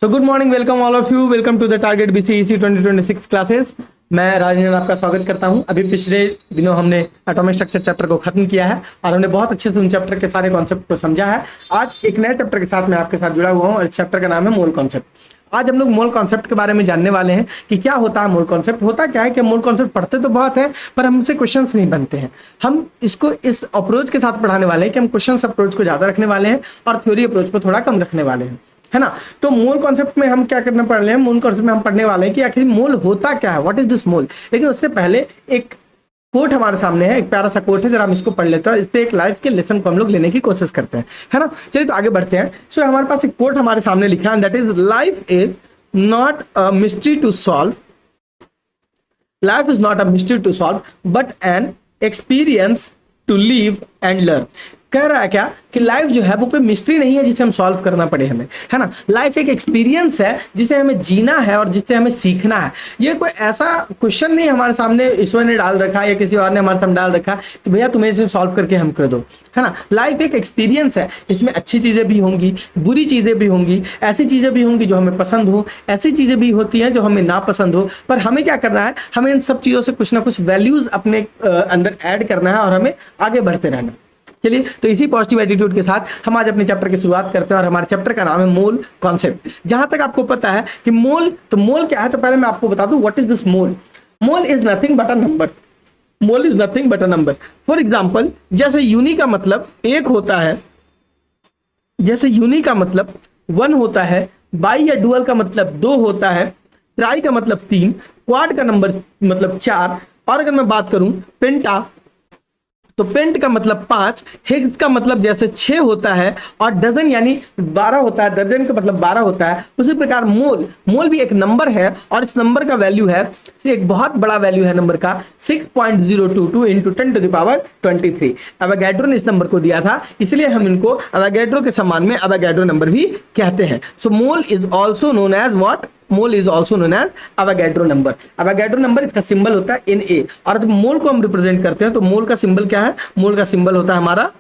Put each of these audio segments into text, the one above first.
तो good morning, welcome all of you, welcome to the target BCEC 2026 classes. मैं राजेंद्र आपका स्वागत करता हूं। अभी पिछले दिनों हमने एटॉमिक स्ट्रक्चर चैप्टर को खत्म किया है और हमने बहुत अच्छे से उन चैप्टर के सारे कॉन्सेप्ट को समझा है। आज एक नए चैप्टर के साथ मैं आपके साथ जुड़ा हुआ हूं और इस चैप्टर का नाम है मोल कॉन्सेप्ट। आज हम लोग मोल कॉन्सेप्ट के बारे में जानने वाले हैं कि क्या होता है मोल कॉन्सेप्ट। होता क्या है कि मोल कॉन्सेप्ट पढ़ते तो बहुत है पर हमसे क्वेश्चंस नहीं बनते हैं। हम इसको इस अप्रोच के साथ पढ़ाने वाले हैं कि हम क्वेश्चंस अप्रोच को ज्यादा रखने वाले हैं और थ्योरी अप्रोच को थोड़ा कम रखने वाले हैं, है ना। तो मोल कॉन्सेप्ट में हम क्या करना पढ़ रहे हैं, मोल कॉन्सेप्ट में हम पढ़ने वाले हैं कि आखिर मोल होता क्या है, व्हाट इज दिस मोल। लेकिन उससे पहले एक कोट हमारे सामने है, एक प्यारा सा कोट है, जरा हम इसको पढ़ लेते हैं। इससे एक लाइफ के लेसन को हम लोग लेने की कोशिश करते हैं, है ना। चलिए तो आगे बढ़ते हैं। सो हमारे पास एक कोट हमारे सामने लिखा है, that is life is not a mystery to solve, life is not a mystery to solve but an experience to live and learn. कह रहा है क्या कि लाइफ जो है वो कोई मिस्ट्री नहीं है जिसे हम सॉल्व करना पड़े हमें, है ना। लाइफ एक एक्सपीरियंस है जिसे हमें जीना है और जिससे हमें सीखना है। ये कोई ऐसा क्वेश्चन नहीं हमारे सामने ईश्वर ने डाल रखा है या किसी और ने हमारे सामने डाल रखा कि भैया तुम्हें इसे सॉल्व करके हम कर दो, है ना। लाइफ एक एक्सपीरियंस है, इसमें अच्छी चीजें भी होंगी, बुरी चीजें भी होंगी, ऐसी चीजें भी होंगी जो हमें पसंद हो, ऐसी चीजें भी होती हैं जो हमें नापसंद हो। पर हमें क्या करना है, हमें इन सब चीजों से कुछ ना कुछ वैल्यूज अपने अंदर ऐड करना है और हमें आगे बढ़ते रहना। चलिए तो इसी पॉजिटिव एटीट्यूड के साथ हम आज अपने चैप्टर की शुरुआत करते हैं और हमारे चैप्टर का नाम है मोल कॉन्सेप्ट। जहां तक आपको पता है कि मोल क्या है, तो पहले मैं आपको बता दूं what is this mole. Mole is nothing but a number. Mole is nothing but a number. For example, जैसे यूनी का मतलब एक होता है, जैसे यूनी का मतलब 1 होता है, बाई या डुअल का मतलब 2 होता है, ट्राई का मतलब 3, क्वाड का नंबर मतलब 4, और अगर मैं बात करूं पेंटा तो पेंट का मतलब 5, हेक्स का मतलब जैसे 6 होता है और डजन यानी 12 होता है, दर्जन का मतलब 12 होता है। उसी प्रकार मोल भी एक नंबर है और इस नंबर का वैल्यू है, एक बहुत बड़ा वैल्यू है नंबर का 6.022 इंटू 10⁻23। अवोगाड्रो ने इस नंबर को दिया था, इसलिए हम इनको अवोगाड्रो के सम्मान में अवोगाड्रो नंबर भी कहते हैं। So mole is also known as what, mole is also known as Avogadro number. Avogadro number इसका सिंबल होता है Na और जब मोल को हम रिप्रेजेंट करते हैं तो मोल का सिंबल क्या है, मोल का सिंबल होता है हमारा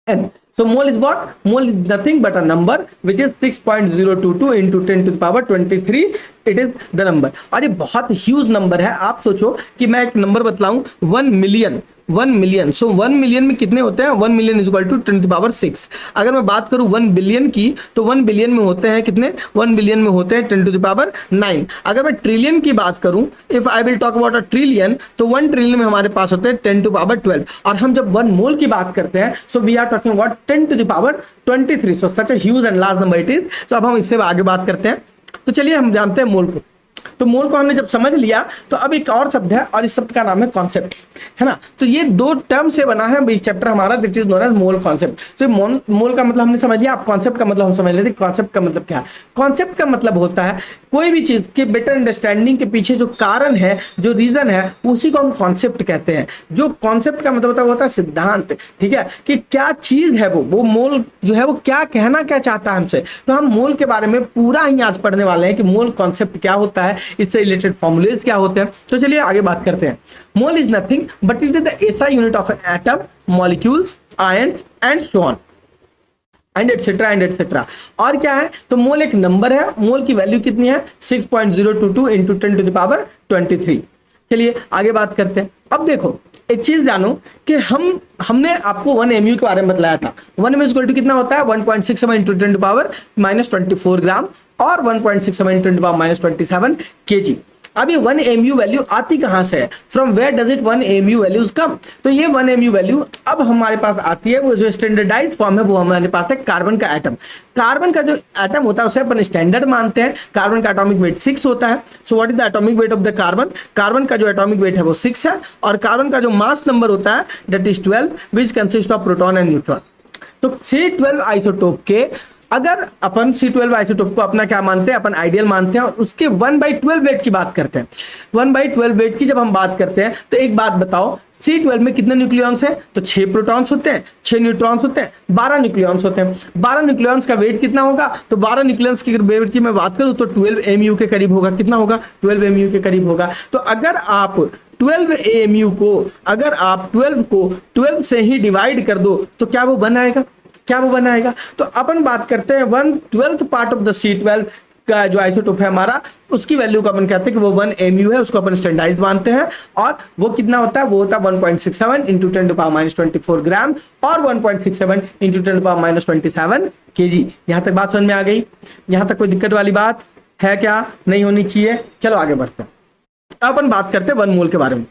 N। So mole is what? Mole is nothing but a number which is 6.022 into 10⁻23. It is the number। और ये बहुत ह्यूज नंबर है। आप सोचो कि मैं एक नंबर बतलाऊं 1 मिलियन। सो 1 मिलियन में कितने होते हैं, 1 मिलियन इज इक्वल टू 10⁻6। अगर मैं बात करूं 1 बिलियन की तो 1 बिलियन में होते हैं कितने, 1 बिलियन में होते हैं 10⁻9। अगर मैं ट्रिलियन की बात करूं, if I will talk about a trillion, तो 1 ट्रिलियन में हमारे पास होते हैं 10⁻12। और हम जब 1 मोल की बात करते हैं so we are talking about 10⁻23। So such a huge and large number it is. तो अब हम इससे आगे बात करते हैं। तो चलिए हम जानते हैं मोल को। तो मोल को हमने जब समझ लिया तो अब एक और शब्द है और इस शब्द का नाम है कॉन्सेप्ट, है ना। तो ये 2 टर्म से बना है चैप्टर हमारा, this is known as mole concept. तो मोल का मतलब हमने समझ लिया, आप कॉन्सेप्ट का मतलब हम समझ लेते। कॉन्सेप्ट का मतलब क्या है? कॉन्सेप्ट का मतलब होता है कोई भी चीज के बेटर अंडरस्टैंडिंग के पीछे जो कारण है, जो रीजन है, उसी को हम कॉन्सेप्ट कहते हैं। जो कॉन्सेप्ट का मतलब होता है सिद्धांत, ठीक है, कि क्या चीज है वो मोल जो है वो क्या कहना क्या चाहता है हमसे। तो हम मोल के बारे में पूरा ही आज पढ़ने वाले हैं कि मोल कॉन्सेप्ट क्या होता है, इससे रिलेटेड फॉर्मूलेज क्या होते हैं। तो चलिए आगे बात करते हैं। Mole is nothing but it is the SI unit of an atom, molecules, ions and so on and etcetera and etcetera. और क्या है, तो मोल एक नंबर है। मोल की वैल्यू कितनी है, 6.022 इंटू 10⁻23। चलिए आगे बात करते हैं। अब देखो एक चीज जानो कि हमने आपको 1 MU के बारे में बतलाया था। 1 MU इक्वल टू कितना होता है, 1.67 इंटू 10⁻24 ग्राम और 1.67 इंटू 10⁻27 kg। अब ये 1 MU वैल्यू आती कहां से है, from where does it 1 MU values come. तो ये 1 MU वैल्यू अब हमारे पास आती है, वो जो स्टैंडर्डाइज फॉर्म है वो हमारे पास है कार्बन का एटम। कार्बन का जो एटम होता है उसे अपन स्टैंडर्ड मानते हैं। कार्बन का एटॉमिक वेट 6 होता है। So what is the atomic weight of the carbon? Carbon का जो एटॉमिक वेट है वो 6 है और कार्बन का जो मास नंबर होता है that is 12 which consist of proton and neutron. तो C12 आइसोटोप के अगर अपन C12 आइसोटोप को अपना क्या मानते हैं, अपन आइडियल मानते हैं और उसके 1/12 वेट की बात करते हैं। 1/12 वेट की जब हम बात करते हैं तो एक बात बताओ, C12 में कितने न्यूक्लियॉन्स हैं, तो 6 प्रोटॉन्स होते हैं, 6 न्यूट्रॉन्स होते हैं, 12 न्यूक्लियॉन्स होते हैं। 12 न्यूक्लियॉन्स का वेट कितना होगा, तो 12 न्यूक्लियॉन्स की वेट की मैं बात करूं तो 12 MU के करीब होगा। कितना होगा, 12 MU के करीब होगा। तो अगर आप 12 AMU को, अगर आप 12 को 12 से ही डिवाइड कर दो तो क्या वो 1 आएगा, क्या वो 1 आएगा? तो अपन बात करते हैं 1/12 पार्ट ऑफ द C12 का जो आइसोटोप है हमारा, उसकी वैल्यू को अपन कहते हैं कि वो 1 mu है, उसको अपन स्टैंडर्डाइज मानते हैं। और वो कितना होता है? वो होता है 1.67 इंटू 10⁻⁻24 ग्राम और 1.67 इंटू 10⁻⁻27 kg। यहां तक बात समझ में आ गई? यहां तक कोई दिक्कत वाली बात है क्या? नहीं होनी चाहिए। चलो आगे बढ़ते हैं। अब अपन बात करते हैं 1 मोल के बारे में।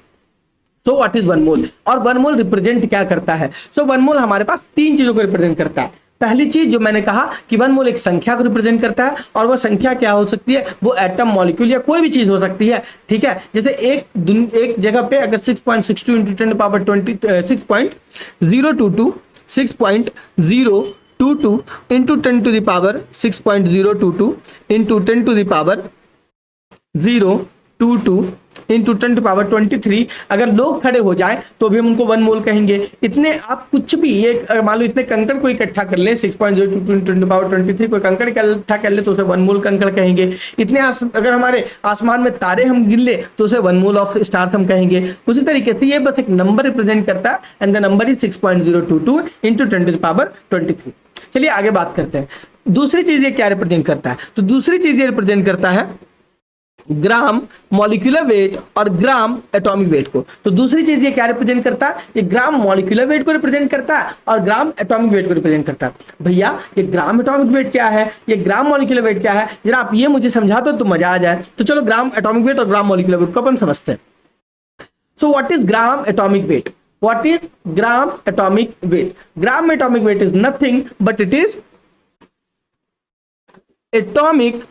सो व्हाट इज 1 मोल और 1 मोल रिप्रेजेंट क्या करता है? सो 1 मोल हमारे पास 3 चीजों को रिप्रेजेंट करता है। पहली चीज जो मैंने कहा कि 1 मोल एक संख्या को रिप्रेजेंट करता है, और वो संख्या क्या हो सकती है? वो एटम, मॉलिक्यूल या कोई भी चीज हो सकती है। ठीक है, जैसे एक जगह पे अगर 6.62 इंटू 10⁻20 6.022 6.022 इंटू 10⁻6.022 इंटू 10⁻022 इंटू 10⁻23 अगर लोग खड़े हो जाएं तो भी हम उनको 1 मोल कहेंगे। इतने आप कुछ भी, ये मान लो इतने कंकड़ को इकट्ठा कर ले, 6.022 इंटू 10⁻23 कोई कंकड़ इकट्ठा कर ले तो उसे 1 मोल कंकड़ कहेंगे। इतने अगर हमारे आसमान में तारे हम गिन ले तो उसे 1 मोल ऑफ स्टार्स हम कहेंगे। उसी तरीके से ये बस एक नंबर रिप्रेजेंट करता है, and the number is 6.022 into 10⁻23। चलिए आगे बात करते हैं। दूसरी चीज ये क्या रिप्रेजेंट करता है? तो दूसरी चीज ये रिप्रेजेंट करता है ग्राम मॉलिक्यूलर वेट और ग्राम एटॉमिक वेट को। तो दूसरी चीज ये क्या रिप्रेजेंट करता है? ये ग्राम मॉलिक्यूलर वेट को रिप्रेजेंट करता है और ग्राम एटॉमिक वेट को रिप्रेजेंट करता है। भैया ये ग्राम एटॉमिक वेट क्या है, ये ग्राम मॉलिक्यूलर वेट क्या है, जरा आप ये मुझे समझा दो तो मजा आ जाए। तो चलो ग्राम एटॉमिक वेट और ग्राम मॉलिक्यूलर वेट को अपन समझते हैं। So what is gram atomic wait? What is gram atomic wait? Gram atomic wait is nothing but it is atomic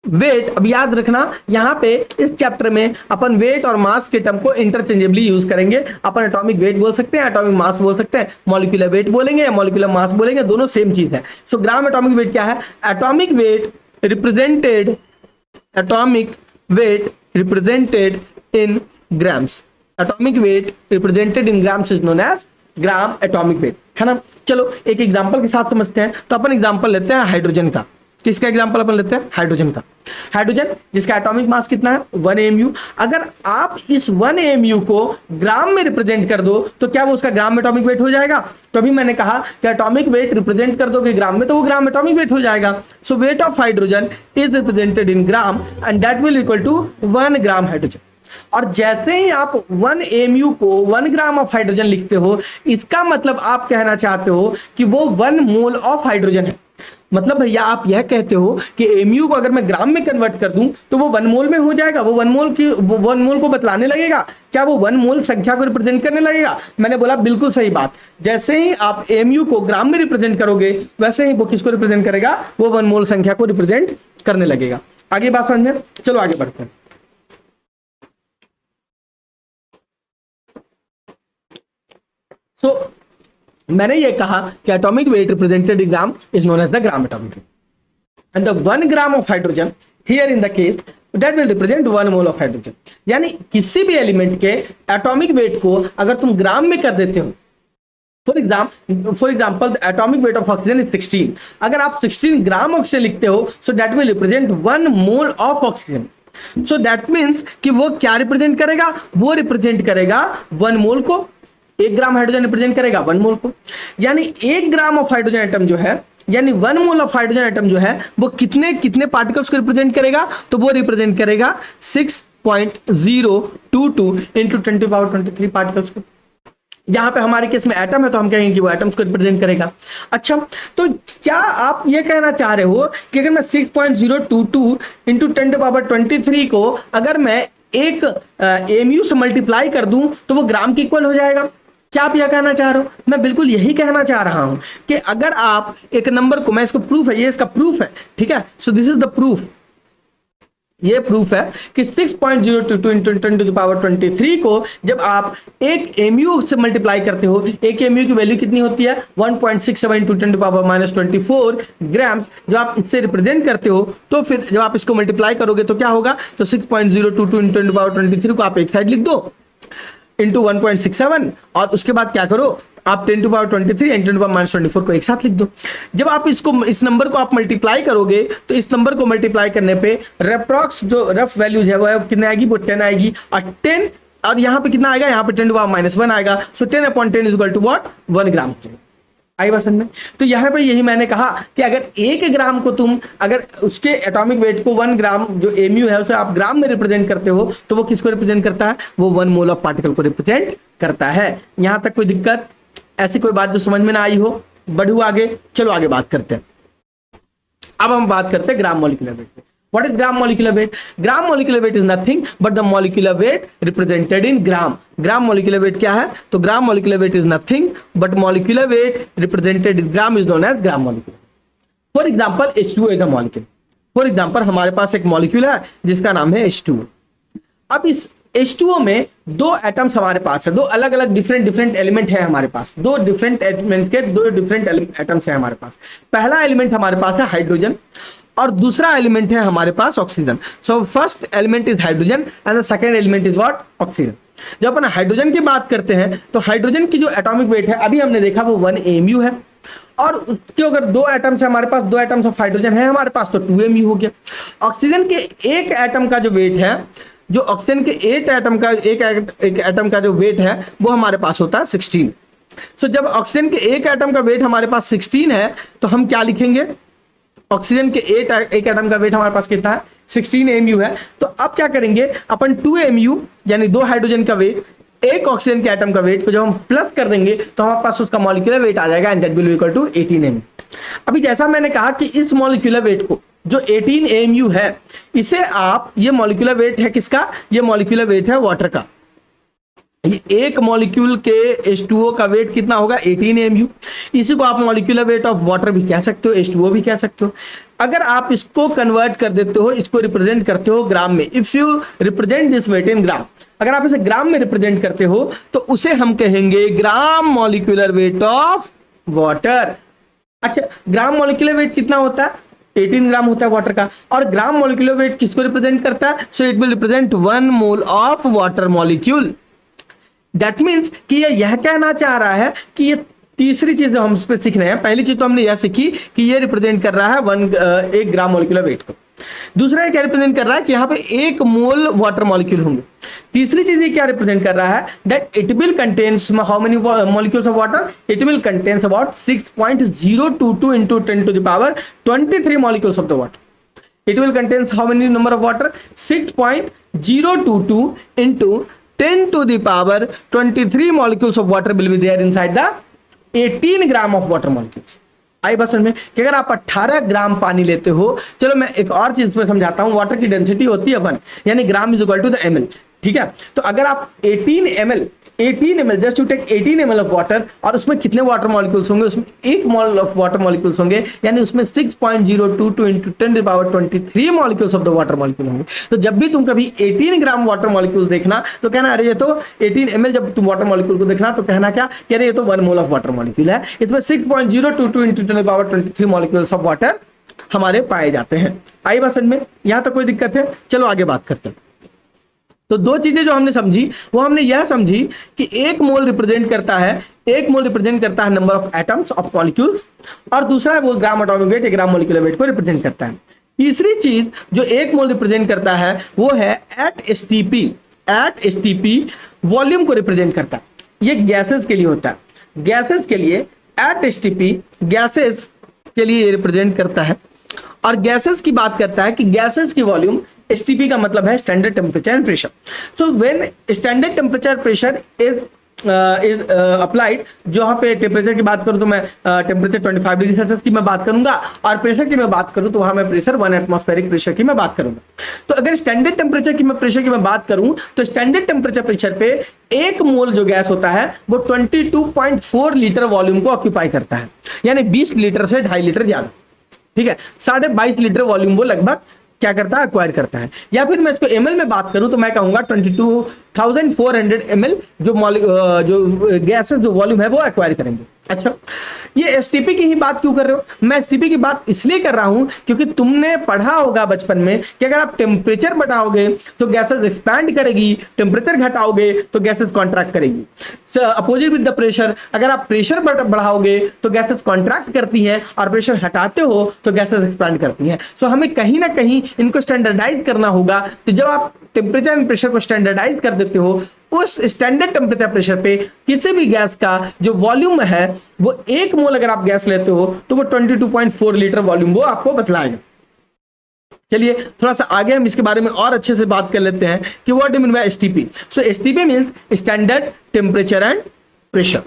weight. अब याद रखना, यहां पे इस चैप्टर में अपन वेट और मास के टर्म को इंटरचेंजेबली यूज करेंगे। अपन एटॉमिक वेट बोल सकते हैं, एटॉमिक मास बोल सकते हैं, मॉलिक्यूलर वेट बोलेंगे या मॉलिक्यूलर मास बोलेंगे, दोनों सेम चीज है। सो ग्राम एटॉमिक वेट क्या है? Atomic weight represented in grams. Atomic weight represented in grams is known as gram atomic weight, है ना। चलो एक एग्जांपल के साथ समझते हैं। तो अपन एग्जांपल लेते हैं हाइड्रोजन का। किसका एग्जांपल अपन लेते हैं? हाइड्रोजन का। हाइड्रोजन जिसका एटॉमिक मास कितना है? 1 mu। अगर आप इस 1 mu को ग्राम में रिप्रेजेंट कर दो तो क्या वो उसका ग्राम एटॉमिक वेट हो जाएगा? तो अभी मैंने कहा कि एटॉमिक वेट रिप्रेजेंट कर दोगे ग्राम में तो वो ग्राम एटॉमिक वेट हो जाएगा। So weight of hydrogen is represented in gram and that will equal to 1 gram hydrogen. और जैसे ही आप 1 mu को 1 ग्राम ऑफ हाइड्रोजन लिखते हो, इसका मतलब आप कहना चाहते हो कि वो 1 मोल ऑफ हाइड्रोजन है। मतलब भैया आप यह कहते हो कि mu को अगर मैं ग्राम में कन्वर्ट कर दूं तो वो 1 मोल में हो जाएगा। वो 1 मोल को बतलाने लगेगा क्या? वो 1 मोल संख्या को रिप्रेजेंट करने लगेगा। मैंने बोला बिल्कुल सही बात। जैसे ही आप mu को ग्राम में रिप्रेजेंट करोगे वैसे ही वो किसको रिप्रेजेंट करेगा? वो 1 मोल संख्या को रिप्रेजेंट करने लगेगा। आगे बात समझ में? चलो आगे बढ़ते हैं। सो मैंने ये कहा कि atomic weight represented in gram is known as the gram atomic weight and the 1 gram of hydrogen here in the case that will represent 1 mole of hydrogen. यानी किसी भी एलिमेंट के एटॉमिक वेट को अगर तुम ग्राम में कर देते हो, for example the atomic weight of oxygen is 16। अगर आप 16 ग्राम ऑक्सीजन लिखते हो so that will represent 1 mole of oxygen. So that means कि वो क्या रिप्रेजेंट करेगा? वो रिप्रेजेंट करेगा 1 मोल को। 1 ग्राम हाइड्रोजन रिप्रेजेंट करेगा 1 मोल को। यानी 1 ग्राम ऑफ हाइड्रोजन एटम जो है, यानी 1 मोल ऑफ हाइड्रोजन एटम जो है वो कितने पार्टिकल्स को रिप्रेजेंट करेगा? तो वो रिप्रेजेंट करेगा 6.022 इंटू 10⁻23 पार्टिकल्स को। यहां पे हमारे केस में एटम है तो हम कहेंगे कि वो एटम्स को रिप्रेजेंट करेगा। अच्छा, तो क्या आप ये कहना चाह रहे हो कि अगर मैं 6.022 इंटू 10⁻23 को अगर मैं एक mu से मल्टीप्लाई कर दूं तो वो ग्राम के इक्वल हो जाएगा? क्या आप यह कहना चाह रहे हो? मैं बिल्कुल यही कहना चाह रहा हूं कि अगर आप एक नंबर को, मैं इसको प्रूफ है, ये इसका प्रूफ है, ठीक है। So this is the proof. ये प्रूफ है कि 6.022 इंटू 10⁻23 को जब आप एक mu से मल्टीप्लाई करते हो, एक mu की वैल्यू कितनी होती है? 1.67 इंटू 10⁻⁻24 ग्राम। जब आप इससे रिप्रेजेंट करते हो तो फिर जब आप इसको मल्टीप्लाई करोगे तो क्या होगा? तो 6.022 इंटू 10⁻23 को आप एक साइड लिख दो इंटू 1.67 और उसके बाद क्या करो? आप 10⁻23 एंड 10⁻⁻24 को एक साथ लिख दो। जब आप इस नंबर को आप मल्टीप्लाई करोगे तो इस नंबर को मल्टीप्लाई करने पे रेप्रॉक्स जो रफ वैल्यूज है वो कितने आएगी? वो 10 आएगी। और 10 और यहाँ पे कितना आएगा? यहाँ पे 10⁻⁻1 आएगा। सो 10/10 इज इक्वल टू व्हाट? 1 ग्राम। आई बात समझ में? तो यहाँ पे यही मैंने कहा कि अगर 1 ग्राम को तुम अगर उसके एटॉमिक वेट को 1 ग्राम जो एमयू है उसे आप ग्राम में रिप्रेजेंट करते हो तो वो किसको रिप्रेजेंट करता है? वो 1 मोल ऑफ पार्टिकल को रिप्रेजेंट करता है। यहां तक कोई दिक्कत, ऐसी कोई बात जो समझ में ना आई हो? बढ़ू आगे, चलो आगे बात करते हैं। अब हम बात करते हैं ग्राम मॉलिक्यूलर वेट पे। What is gram molecular weight? Gram molecular weight is nothing but the molecular weight represented in gram. Gram molecular weight क्या है? तो gram molecular weight is nothing but molecular weight represented in gram is known as gram molecular. For example, H2O is a molecule. For example, हमारे पास एक molecule है जिसका नाम है H2O. अब इस H2O में 2 एटम्स हमारे पास है, 2 अलग अलग डिफरेंट एलिमेंट है हमारे पास, 2 डिफरेंट एलिमेंट्स के 2 डिफरेंट एटम्स है हमारे पास। पहला एलिमेंट हमारे पास है हाइड्रोजन और दूसरा एलिमेंट है हमारे पास oxygen. So first element is hydrogen and the second element is what? Oxygen. जब अपन हाइड्रोजन की बात करते हैं तो हाइड्रोजन की जो एटॉमिक वेट है अभी हमने देखा वो 1 mu है, और उसके अगर 2 एटम्स है हमारे पास, 2 एटम्स ऑफ हाइड्रोजन है हमारे पास तो 2 mu हो गया। ऑक्सीजन के एक एटम का जो वेट है, जो ऑक्सीजन के एक एटम का जो वेट है वो हमारे पास होता है 16। सो जब ऑक्सीजन के एक एटम का वेट हमारे पास 16 है तो हम क्या लिखेंगे? ऑक्सीजन के एक एटम का वेट हमारे पास कितना है? 16 mu है। तो अब क्या करेंगे अपन? 2 mu यानी 2 हाइड्रोजन का वेट, एक ऑक्सीजन के एटम का वेट को जब हम प्लस कर देंगे तो हमारे पास उसका मॉलिक्यूलर वेट आ जाएगा and that will be equal to 18 mu। अभी जैसा मैंने कहा कि इस मॉलिक्यूलर वेट को जो 18 mu है, इसे आप, ये मॉलिक्यूलर वेट है किसका? ये मॉलिक्यूलर वेट है वाटर का। ये एक मॉलिक्यूल के H2O का वेट कितना होगा? 18 mu। इसी को आप मॉलिक्यूलर वेट ऑफ वाटर भी कह सकते हो, H2O भी कह सकते हो। अगर आप इसको कन्वर्ट कर देते हो, इसको रिप्रेजेंट करते हो ग्राम में, if you represent this weight in gram, अगर आप इसे ग्राम में रिप्रेजेंट करते हो तो उसे हम कहेंगे gram molecular weight of water. अच्छा, ग्राम मॉलिक्यूलर वेट कितना होता है? 18 ग्राम होता है वाटर का। और ग्राम मॉलिक्यूलर वेट किसको रिप्रेजेंट करता है? So it will represent 1 mole of water molecule. That means कि यह कहना चाह रहा है कि ये तीसरी चीज जो हम इस पे सीख रहे हैं, पहली चीज तो हमने यह सीखी कि ये रिप्रेजेंट कर रहा है 1 ग्राम मॉलिक्यूलर वेट को। दूसरा ये क्या रिप्रेजेंट कर रहा है कि यहाँ पे 1 मोल वाटर मॉलिक्यूल होंगे। तीसरी चीज ये क्या रिप्रेजेंट कर रहा है? That it will contains how many molecules of water? It will contains about 6.022 into 10 to the power 23 molecules of the water. It will contains how many number of water? 6.022 into 10 to the power 23 molecules of water will be there inside the 18 gram of water molecules. आई बात समझ में कि अगर आप 18 ग्राम पानी लेते हो, चलो मैं एक और चीज पे समझाता हूं, वाटर की डेंसिटी होती है 1, यानी gram is equal to the ml। ठीक है, तो अगर आप 18 ml just you take 18 ml of water, और उसमें कितने वाटर मॉलिक्यूल्स होंगे? उसमें 1 मोल ऑफ वाटर मॉलिक्यूल्स होंगे, यानी उसमें 6.022 into 10 to the power 23 molecules of the water molecule होंगे। तो जब भी तुम कभी 18 ग्राम वाटर मॉलिक्यूल देखना तो कहना अरे ये तो 18 ml, जब तुम वाटर मॉलिक्यूल को देखना तो कहना क्या कि अरे ये तो 1 मोल ऑफ वाटर मॉलिक्यूल है, इसमें 6.022 into 10 to the power 23 molecules of water हमारे पाए जाते हैं। आई बात समझ में? यहां तक कोई दिक्कत है? चलो आगे बात करते हैं। तो 2 चीजें जो हमने समझी वो हमने यह समझी कि 1 मोल रिप्रेजेंट करता है, 1 मोल रिप्रेजेंट करता है number of atoms of molecules, और दूसरा वो ग्राम atomic wait, gram molecular weight को रिप्रेजेंट करता है। तीसरी चीज जो 1 मोल रिप्रेजेंट करता है वो है एट एसटीपी वॉल्यूम को रिप्रेजेंट करता है। ये गैसेस के लिए होता है, गैसेस के लिए एट एसटीपी गैसेस के लिए रिप्रेजेंट करता है, और गैसेस की बात करता है कि गैसेस की वॉल्यूम, STP का मतलब है standard temperature and pressure. So when standard temperature pressure is applied, जो यहाँ पे टेम्परेचर की बात करूं तो मैं टेम्परेचर 25 डिग्री सेल्सियस की मैं बात करूंगा, और प्रेशर की मैं बात करूं तो वहां मैं प्रेशर 1 एटमॉस्फेरिक प्रेशर की मैं बात करूंगा। तो अगर स्टैंडर्ड टेम्परेचर की मैं प्रेशर की मैं बात करूं तो स्टैंडर्ड टेम्परेचर प्रेशर पे 1 मोल जो गैस होता है वो 22.4 लीटर वॉल्यूम को ऑक्यूपाई करता है, यानी 20 लीटर से 2.5 लीटर ज्यादा। ठीक है, 22.5 लीटर वॉल्यूम वो लगभग क्या करता है? एक्वायर करता है। या फिर मैं इसको ml में बात करूं तो मैं कहूंगा 22,400 ml जो गैसेस जो वॉल्यूम है वो एक्वायर करेंगे। अच्छा, ये एसटीपी की ही बात क्यों कर रहे हो? मैं एसटीपी की बात इसलिए कर रहा हूं क्योंकि तुमने पढ़ा होगा बचपन में कि अगर आप टेम्परेचर बढ़ाओगे तो गैसेस एक्सपैंड करेगी, टेम्परेचर घटाओगे तो गैसेस कॉन्ट्रैक्ट करेगी। अपोजिट विद द प्रेशर, अगर आप प्रेशर बढ़ाओगे तो गैसेस कॉन्ट्रैक्ट करती हैं, और प्रेशर हटाते हो तो गैसेस एक्सपैंड करती हैं। सो हमें कहीं ना कहीं इनको स्टैंडर्डाइज करना होगा। तो जब आप टेम्परेचर एंड प्रेशर को स्टैंडर्डाइज कर देते हो, उस स्टैंडर्ड टेम्परेचर प्रेशर पे किसी भी गैस का जो वॉल्यूम है वो 1 मोल अगर आप गैस लेते हो तो वो 22.4 लीटर वॉल्यूम वो आपको बतलाएगा। चलिए थोड़ा सा आगे हम इसके बारे में और अच्छे से बात कर लेते हैं कि what do mean by STP. So STP means standard temperature and pressure.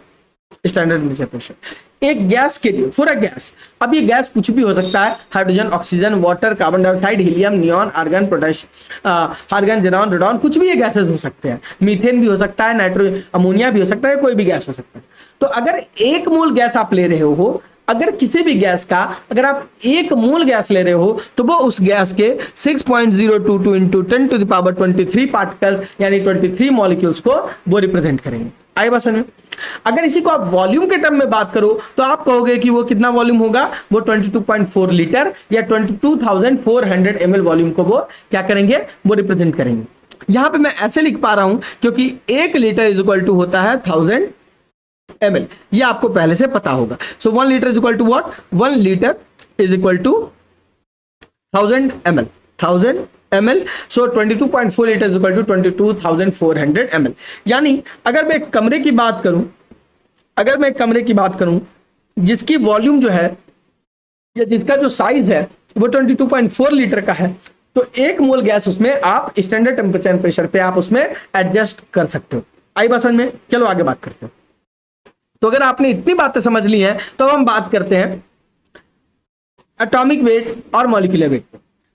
Standard temperature pressure एक गैस के लिए, फॉर अ गैस, अब ये गैस कुछ भी हो सकता है, hydrogen, oxygen, water, carbon dioxide, helium, neon, argon, potash, argon, xenon, radon, कुछ भी ये गैसेस हो सकते हैं। मीथेन भी हो सकता है, नाइट्रोजन, अमोनिया भी हो सकता है, कोई भी गैस हो सकता है। तो अगर 1 मोल गैस आप ले रहे हो, अगर किसी भी गैस का अगर आप 1 मोल गैस ले रहे हो तो वो उस गैस के 6.022 into 10 to the power 23 particles यानी 23 मॉलिक्यूल्स को वो रिप्रेजेंट करेंगे। आई बात समझ में? अगर इसी को आप वॉल्यूम के टर्म में बात करो तो आप कहोगे कि वो कितना वॉल्यूम होगा, वो 22.4 लीटर या 22,400 ml वॉल्यूम को वो क्या करेंगे, वो रिप्रेजेंट करेंगे। यहां पे मैं ऐसे लिख पा रहा हूं क्योंकि 1 लीटर इज इक्वल टू होता है 1000 ml, ये आपको पहले से पता होगा। So 1 litre is equal to what, 1 litre is equal to 1000 ml, 1000 ml। So 22.4 litre is equal to 22,400 ml। यानी अगर मैं एक कमरे की बात करूं, अगर मैं एक कमरे की बात करूं जिसकी वॉल्यूम जो है या जिसका जो साइज है वो 22.4 लीटर का है, तो 1 मोल गैस उसमें आप स्टैंडर्ड टेम्परेचर एंड प्रेशर पे आप उसमें एडजस्ट कर सकते हो। आई बात समझ में? चलो आगे बात करते हैं। तो अगर आपने इतनी बातें समझ ली हैं तो हम बात करते हैं एटॉमिक वेट और मॉलिक्यूलर वेट।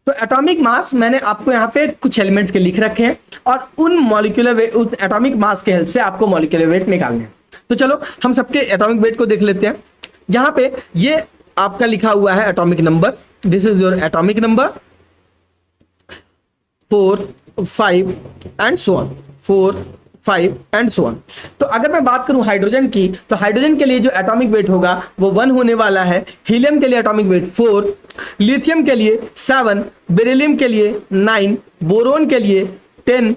तो एटॉमिक मास मैंने आपको यहाँ पे कुछ एलिमेंट्स के लिख रखे हैं और उन मॉलिक्यूलर वेट, उस एटॉमिक मास के हेल्प से आपको मॉलिक्यूलर वेट निकालने हैं। तो चलो हम सबके एटॉमिक वेट को देख लेते हैं। जहां पे ये आपका लिखा हुआ है atomic number, this is your atomic number 4, 5 and so on, 4, 5 and so on. तो अगर मैं बात करूं हाइड्रोजन की, तो हाइड्रोजन के लिए जो एटॉमिक वेट होगा वो 1 होने वाला है। हीलियम के लिए एटॉमिक वेट 4, लिथियम के लिए 7, बेरिलियम के लिए 9, बोरोन के लिए 10,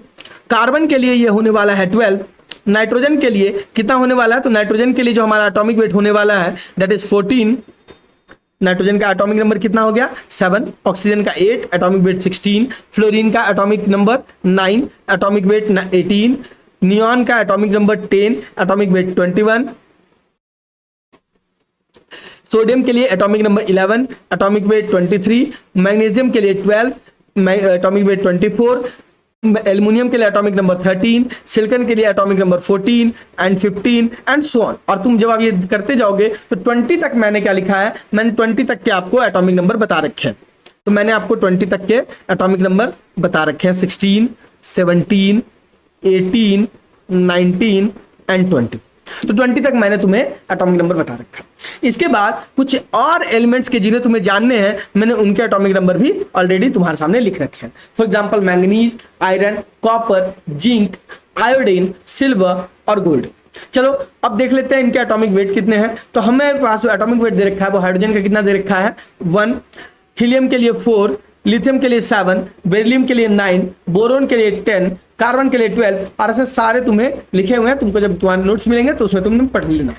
कार्बन के लिए ये होने वाला है 12, नाइट्रोजन के लिए कितना होने वाला है, तो नाइट्रोजन के लिए जो हमारा एटॉमिक वेट होने वाला है दैट इज 14। नाइट्रोजन का एटॉमिक नंबर कितना हो गया, 7, ऑक्सीजन का 8, एटॉमिक वेट 16, फ्लोरीन का atomic number 9, atomic weight 18, neon का atomic number 10, atomic weight 21, sodium के लिए atomic number 11, atomic weight 23, magnesium के लिए 12, एटॉमिक वेट 24, एल्युमिनियम के लिए एटॉमिक नंबर 13, सिलिकॉन के लिए atomic number 14 and 15 and so on. और तुम जब आप ये करते जाओगे तो 20 तक मैंने क्या लिखा है, मैंने 20 तक के आपको एटॉमिक नंबर बता रखे हैं। तो मैंने आपको 20 तक के एटॉमिक नंबर बता रखे हैं, 16, 17, 18, 19 एंड 20। तो 20 तक मैंने तुम्हें एटॉमिक नंबर बता रखा है। इसके बाद कुछ और एलिमेंट्स के जिन्हें तुम्हें जानने हैं, मैंने उनके एटॉमिक नंबर भी ऑलरेडी तुम्हारे सामने लिख रखे हैं। For example manganese, iron, copper, zinc, iodine, silver और गोल्ड। चलो अब देख लेते हैं इनके एटॉमिक वेट कितने हैं। तो हमें पास जो एटॉमिक वेट दे रखा है वो हाइड्रोजन का कितना दे रखा है, 1, हीलियम के लिए 4, लिथियम के लिए 7, बेरिलियम के लिए 9, बोरोन के लिए 10, कार्बन के लिए 12 और ऐसे सारे तुम्हें लिखे हुए हैं। तुमको जब तुम्हारे नोट्स मिलेंगे तो उसमें तुमने पढ़ लेना।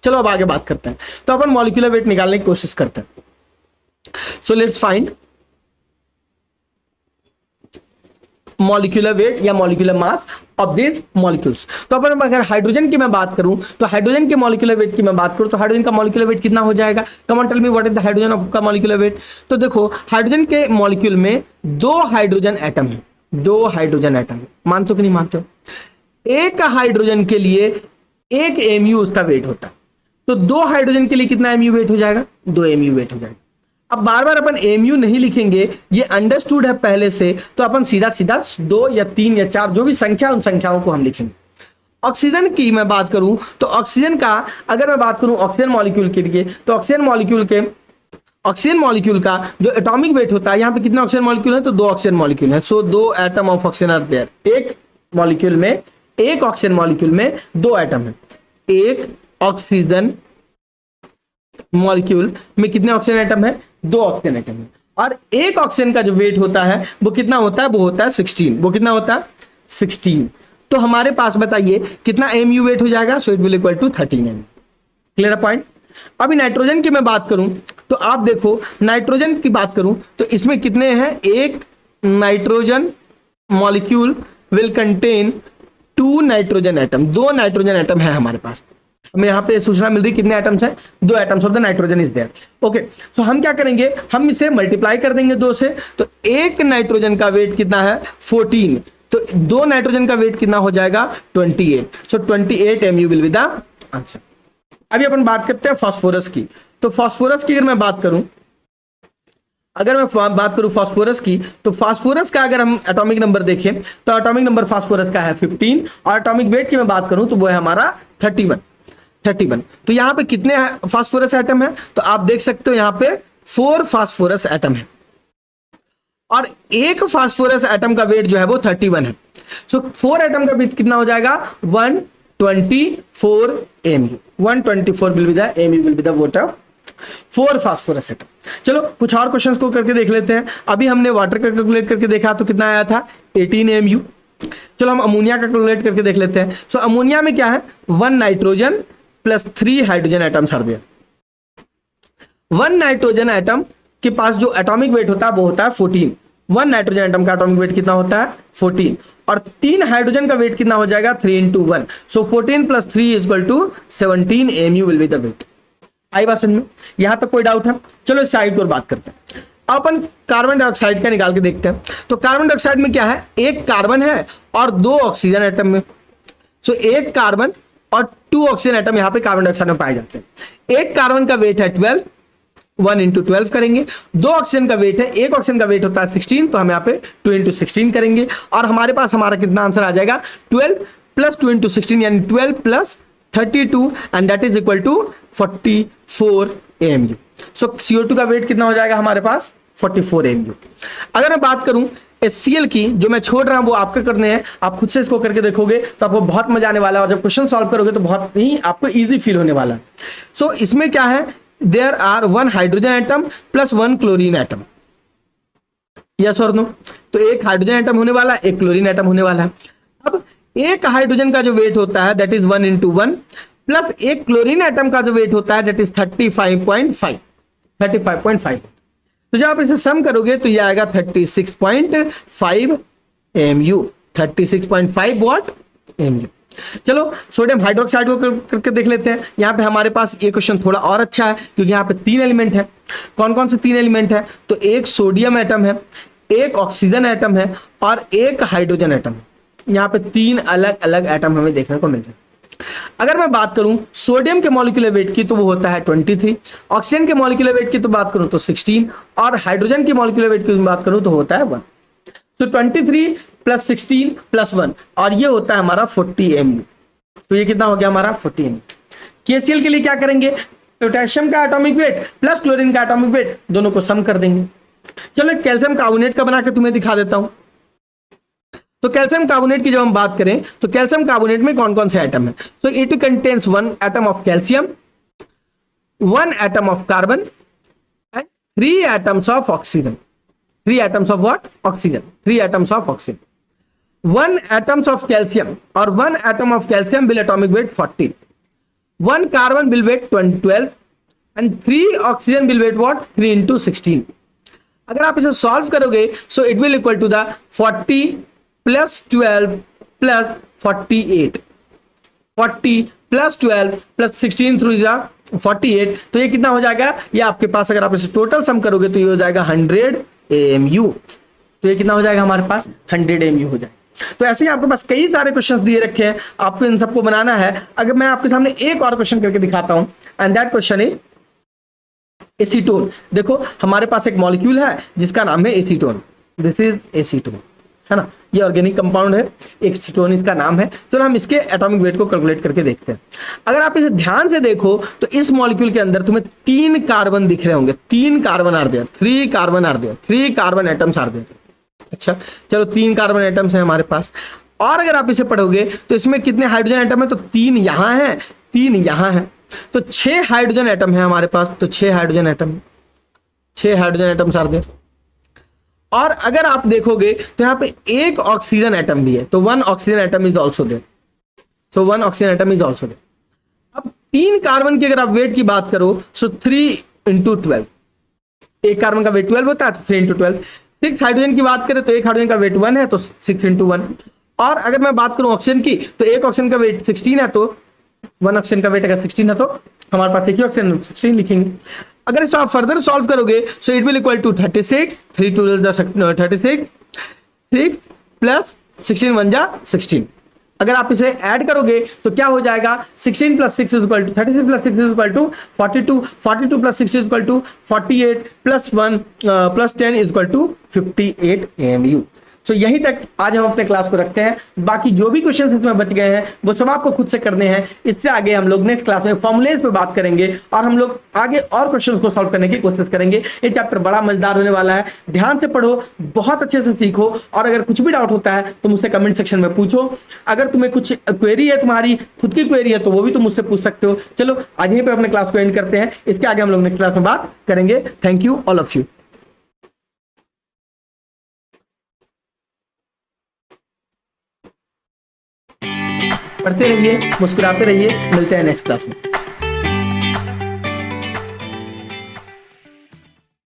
चलो अब आगे बात करते हैं। तो अपन मॉलिक्यूलर वेट निकालने की कोशिश करते हैं। So let's find molecular weight या molecular mass of this molecules. तो अपन अगर हाइड्रोजन की मैं बात करूं तो हाइड्रोजन के मॉलिक्यूलर वेट की मैं बात करूं तो हाइड्रोजन का मॉलिक्यूलर वेट कितना हो जाएगा, come on tell me what is the hydrogen of का मॉलिक्यूलर वेट। तो देखो हाइड्रोजन के मॉलिक्यूल में 2 हाइड्रोजन एटम है, 2 हाइड्रोजन एटम। मानते हो कि नहीं मानते हो? एक हाइड्रोजन के लिए 1 mu उसका वेट होता है। तो 2 हाइड्रोजन के लिए कितना mu वेट हो जाएगा, 2 mu वेट हो जाएगा। अब बार बार अपन mu नहीं लिखेंगे, ये अंडरस्टूड है पहले से, तो अपन सीधा सीधा 2 या 3 या 4 जो भी संख्या उन संख्याओं को हम लिखेंगे। ऑक्सीजन की मैं बात करूं तो ऑक्सीजन का अगर मैं बात करूं ऑक्सीजन मॉलिक्यूल के लिए, तो ऑक्सीजन मॉलिक्यूल का जो एटॉमिक वेट होता है, यहाँ पे कितना ऑक्सीजन मॉलिक्यूल है, तो 2 ऑक्सीजन मॉलिक्यूल है। So 2 atom of oxygen are there. एक मॉलिक्यूल में, एक ऑक्सीजन मॉलिक्यूल में 2 एटम है। एक ऑक्सीजन मॉलिक्यूल में कितने ऑक्सीजन एटम है, 2 ऑक्सीजन एटम है। और एक ऑक्सीजन का जो वेट होता है वो कितना होता है, वो होता है 16। वो कितना होता है, 16। तो हमारे पास बताइए कितना mu वेट हो जाएगा, so it will equal to 13 mu। Clear point. अभी नाइट्रोजन की मैं बात करूं तो आप देखो नाइट्रोजन की बात करूं तो इसमें कितने हैं, एक nitrogen molecule will contain 2 nitrogen atom, 2 nitrogen atom है हमारे पास। हमें यहाँ पे सूचना मिल रही कितने एटम्स हैं, 2 atoms of the nitrogen is there. Okay, so हम क्या करेंगे, हम इसे मल्टीप्लाई कर देंगे 2 से, तो एक नाइट्रोजन का वेट कितना है 14, तो 2 नाइट्रोजन का वेट कितना हो जाएगा 28। सो 28 MU will be the answer. अभी अपन बात करते हैं फास्फोरस की। तो फास्फोरस की अगर मैं बात करूं, फास्फोरस की, तो फास्फोरस का अगर हम एटॉमिक नंबर देखें तो एटॉमिक नंबर फास्फोरस का है 15, और एटॉमिक वेट की मैं बात करूं तो वो है हमारा 31। तो यहां पे कितने फास्फोरस एटम है, तो आप देख सकते हो यहां पे 4 फास्फोरस एटम है, और एक फास्फोरस एटम का वेट जो है वो 31 है। सो 4 एटम का वेट कितना हो जाएगा 124 MU। 124 will be the MU will be the weight of 4 phosphorus atom. चलो कुछ और क्वेश्चंस को करके देख लेते हैं। अभी हमने वाटर का कैलकुलेट करके देखा तो कितना आया था 18 MU। चलो हम अमोनिया का कैलकुलेट करके देख लेते हैं। सो अमोनिया में क्या है 1 nitrogen plus 3 hydrogen atoms are there. 1 nitrogen atom के पास जो एटॉमिक वेट होता है वो होता है 14। 1 नाइट्रोजन एटम का एटॉमिक वेट कितना होता है 14, और 3 हाइड्रोजन का वेट कितना हो जाएगा 3 into 1। सो 14 + 3 = 17 MU will be the weight. आई बात समझ में, यहां तक कोई डाउट है? चलो इस साइड की ओर बात करते हैं। अपन कार्बन डाइऑक्साइड का निकाल के देखते हैं। तो कार्बन डाइऑक्साइड में क्या है, एक कार्बन है और 2 ऑक्सीजन एटम में। सो एक कार्बन और 2 ऑक्सीजन एटम यहां पे कार्बन डाइऑक्साइड में पाए जाते हैं। एक कार्बन का वेट है 12, 1 into 12 करेंगे। 2 ऑक्सीजन का वेट है, एक ऑक्सीजन का वेट होता है 16, तो हम यहाँ पे 2 into 16 करेंगे, और हमारे पास हमारा कितना आंसर आ जाएगा 12 + 2 into 16 यानी 12 + 32, and that is equal to 44 MU। So CO2 का वेट कितना हो जाएगा हमारे पास 44 MU। अगर मैं बात करूं HCl की, जो मैं छोड़ रहा हूं वो आपके करने हैं, आप खुद से इसको करके देखोगे तो आपको बहुत मजा आने वाला है, और जब क्वेश्चन सॉल्व करोगे तो बहुत ही आपको इजी फील होने वाला है। सो इसमें क्या है, there are 1 hydrogen atom plus 1 chlorine atom. Yes और नो? तो एक हाइड्रोजन एटम होने वाला है, एक क्लोरीन एटम होने वाला है। अब एक हाइड्रोजन का जो वेट होता है दैट इज 1 into 1, प्लस एक क्लोरीन एटम का जो वेट होता है दैट इज 35.5। तो जब आप इसे सम करोगे तो ये आएगा 36.5 MU। 36.5 what MU। चलो सोडियम हाइड्रोक्साइड को करके देख लेते हैं। यहाँ पे हमारे पास ये क्वेश्चन थोड़ा और अच्छा है, क्योंकि यहाँ पे 3 एलिमेंट है। कौन कौन से 3 एलिमेंट है, तो एक सोडियम एटम है, एक ऑक्सीजन एटम है, और एक हाइड्रोजन एटम है। यहाँ पे 3 अलग अलग एटम हमें देखने को मिलते हैं। अगर मैं बात करूं सोडियम के मॉलिक्यूलर वेट की तो वो होता है 23, ऑक्सीजन के मॉलिक्यूलर वेट की तो बात करूं तो 16, और हाइड्रोजन के मॉलिक्यूलर वेट की बात करूं तो होता है 1। सो 23 + 16 + 1, और ये होता है हमारा 40 MU। तो ये कितना हो गया हमारा 40 MU। KCl के लिए क्या करेंगे, पोटेशियम का एटॉमिक वेट प्लस क्लोरीन का एटॉमिक वेट दोनों को सम कर देंगे। चलो कैल्शियम कार्बोनेट का बना के तुम्हें दिखा देता हूं। तो कैल्शियम कार्बोनेट की जब हम बात करें तो कैल्शियम कार्बोनेट में कौन कौन से एटम है, so it contains 1 atom of calcium, 1 atom of carbon, and 3 atoms of oxygen. 3 atoms of what, oxygen. 3 atoms of oxygen. 1 atoms of calcium और 1 atom of calcium will atomic weight 40, 1 carbon will weight 12, and 3 oxygen will weight what 3 into 16। अगर आप इसे solve करोगे so it will equal to the 40 + 12 + 48, 40 + 12 + 16 3 जा 48। तो ये कितना हो जाएगा, ये आपके पास अगर आप इसे टोटल सम करोगे तो ये हो जाएगा 100 AMU। तो ये कितना हो जाएगा हमारे पास 100 AMU हो जाएगा। तो ऐसे ही आपके पास कई सारे क्वेश्चंस दिए रखे हैं, आपको इन सबको बनाना है। अगर मैं आपके सामने एक और क्वेश्चन करके दिखाता हूं, and that question is acetone. देखो हमारे पास एक मॉलिक्यूल है जिसका नाम है एसीटोन। दिस इज एसीटोन, है ना, ये ऑर्गेनिक कंपाउंड है, एसीटोन इसका नाम है। तो हम इसके एटॉमिक वेट को कैलकुलेट करके देखते हैं। अगर आप इसे ध्यान से देखो तो इस मॉलिक्यूल के अंदर तुम्हें 3 कार्बन दिख रहे होंगे। 3 carbon are there, 3 carbon are there, 3 carbon atoms are there. अच्छा चलो 3 कार्बन एटम्स हैं हमारे पास। और अगर आप इसे पढ़ोगे तो इसमें कितने हाइड्रोजन एटम है, तो 3 यहां है, 3 यहां है, तो 6 हाइड्रोजन एटम है हमारे पास। तो 6 hydrogen atom, 6 hydrogen atoms are there. और अगर आप देखोगे तो यहां पे एक ऑक्सीजन एटम भी है, तो 1 oxygen atom is also there. So 1 oxygen atom is also there. अब 3 कार्बन की अगर आप वेट की बात करो सो 3 into 12, एक कार्बन का वेट 12 होता है, तो 3 into 12। 6 हाइड्रोजन की बात करें तो एक हाइड्रोजन का वेट 1 है, तो 6 into 1। और अगर मैं बात करूं ऑप्शन की, तो एक ऑप्शन का वेट 16 है, तो वन ऑप्शन का वेट अगर 16 है तो हमारे पास एक ही ऑप्शन 16 लिखेंगे। अगर इसे आप फर्दर सॉल्व करोगे so it will equal to 36, 3 2 36, 6 plus 16 1 जा 16। अगर आप इसे ऐड करोगे तो क्या हो जाएगा, 16 plus 6 is equal to 36 plus 6 is equal to 42, 42 plus 6 is equal to 48 plus 1 plus 10 is equal to 58 AMU। So यहीं तक आज हम अपने क्लास को रखते हैं। बाकी जो भी क्वेश्चंस इसमें बच गए हैं वो सब आपको खुद से करने हैं। इससे आगे हम लोग नेक्स्ट क्लास में फॉर्मूलेज पे बात करेंगे और हम लोग आगे और क्वेश्चंस को सॉल्व करने की कोशिश करेंगे। ये चैप्टर बड़ा मजेदार होने वाला है, ध्यान से पढ़ो, बहुत अच्छे से सीखो, और अगर कुछ भी डाउट होता है तो मुझसे कमेंट सेक्शन में पूछो। अगर तुम्हें कुछ क्वेरी है, तुम्हारी खुद की क्वेरी है, तो वो भी तुम मुझसे पूछ सकते हो। चलो आज यहीं पे अपने क्लास को एंड करते हैं, इसके आगे हम लोग नेक्स्ट क्लास में बात करेंगे। Thank you all of you. पढ़ते रहिए, मुस्कुराते रहिए, मिलते हैं नेक्स्ट क्लास में।